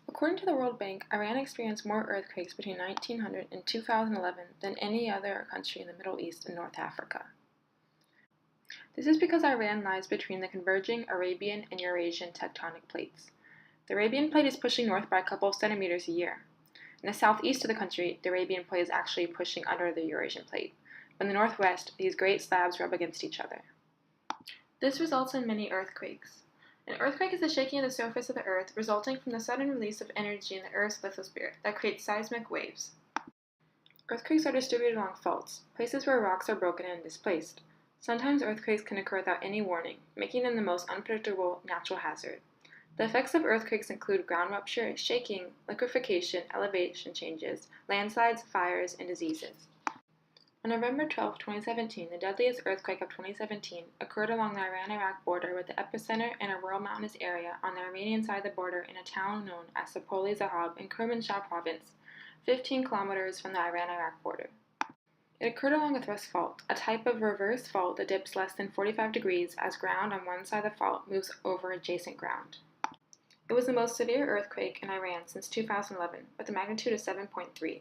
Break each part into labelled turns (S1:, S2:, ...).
S1: According to the World Bank, Iran experienced more earthquakes between 1900 and 2011 than any other country in the Middle East and North Africa. This is because Iran lies between the converging Arabian and Eurasian tectonic plates. The Arabian plate is pushing north by a couple of centimeters a year. In the southeast of the country, the Arabian plate is actually pushing under the Eurasian plate. But in the northwest, these great slabs rub against each other. This results in many earthquakes. An earthquake is the shaking of the surface of the Earth resulting from the sudden release of energy in the Earth's lithosphere that creates seismic waves. Earthquakes are distributed along faults, places where rocks are broken and displaced. Sometimes earthquakes can occur without any warning, making them the most unpredictable natural hazard. The effects of earthquakes include ground rupture, shaking, liquefaction, elevation changes, landslides, fires, and diseases. On November 12, 2017, the deadliest earthquake of 2017 occurred along the Iran-Iraq border with the epicenter in a rural mountainous area on the Iranian side of the border in a town known as Sapoli Zahab in Kermanshah province, 15 kilometers from the Iran-Iraq border. It occurred along a thrust fault, a type of reverse fault that dips less than 45 degrees as ground on one side of the fault moves over adjacent ground. It was the most severe earthquake in Iran since 2011, with a magnitude of 7.3.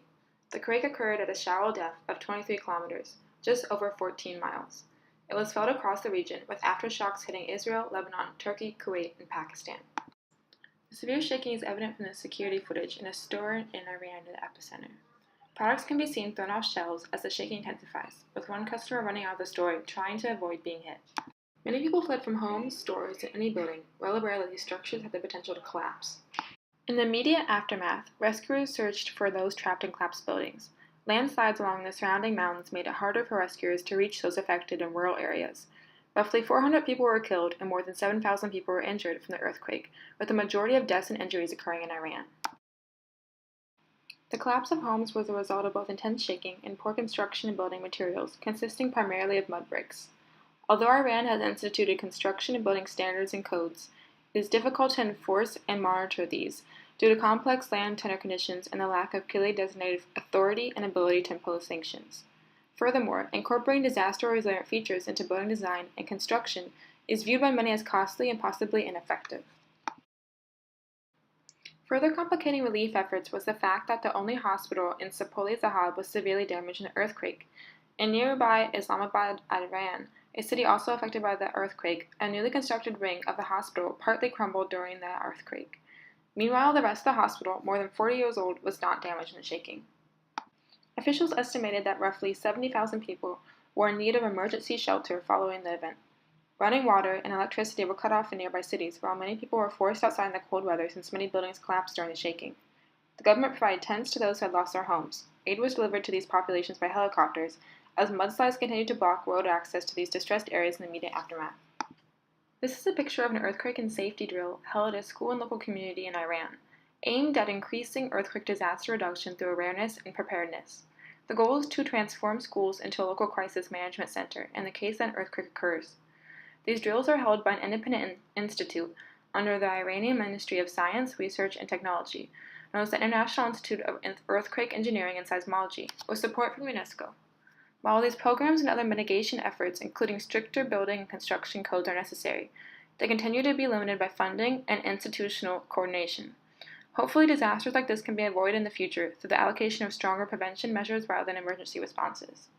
S1: The quake occurred at a shallow depth of 23 kilometers, just over 14 miles. It was felt across the region, with aftershocks hitting Israel, Lebanon, Turkey, Kuwait, and Pakistan. The severe shaking is evident from the security footage in a store in Iran near the epicenter. Products can be seen thrown off shelves as the shaking intensifies, with one customer running out of the store trying to avoid being hit. Many people fled from homes, stores, and any building, well aware that these structures had the potential to collapse. In the immediate aftermath, rescuers searched for those trapped in collapsed buildings. Landslides along the surrounding mountains made it harder for rescuers to reach those affected in rural areas. Roughly 400 people were killed and more than 7,000 people were injured from the earthquake, with the majority of deaths and injuries occurring in Iran. The collapse of homes was the result of both intense shaking and poor construction and building materials, consisting primarily of mud bricks. Although Iran has instituted construction and building standards and codes, it is difficult to enforce and monitor these due to complex land tenure conditions and the lack of clearly designated authority and ability to impose sanctions. Furthermore, incorporating disaster-resilient features into building design and construction is viewed by many as costly and possibly ineffective. Further complicating relief efforts was the fact that the only hospital in Sapoli Zahab was severely damaged in the earthquake. In nearby Islamabad, Iran, a city also affected by the earthquake, a newly constructed wing of the hospital partly crumbled during the earthquake. Meanwhile, the rest of the hospital, more than 40 years old, was not damaged in the shaking. Officials estimated that roughly 70,000 people were in need of emergency shelter following the event. Running water and electricity were cut off in nearby cities, while many people were forced outside in the cold weather since many buildings collapsed during the shaking. The government provided tents to those who had lost their homes. Aid was delivered to these populations by helicopters, as mudslides continued to block road access to these distressed areas in the immediate aftermath. This is a picture of an earthquake and safety drill held at a school and local community in Iran, aimed at increasing earthquake disaster reduction through awareness and preparedness. The goal is to transform schools into a local crisis management center in the case that an earthquake occurs. These drills are held by an independent institute under the Iranian Ministry of Science, Research, and Technology, known as the International Institute of Earthquake Engineering and Seismology, with support from UNESCO. While these programs and other mitigation efforts, including stricter building and construction codes, are necessary, they continue to be limited by funding and institutional coordination. Hopefully, disasters like this can be avoided in the future through the allocation of stronger prevention measures rather than emergency responses.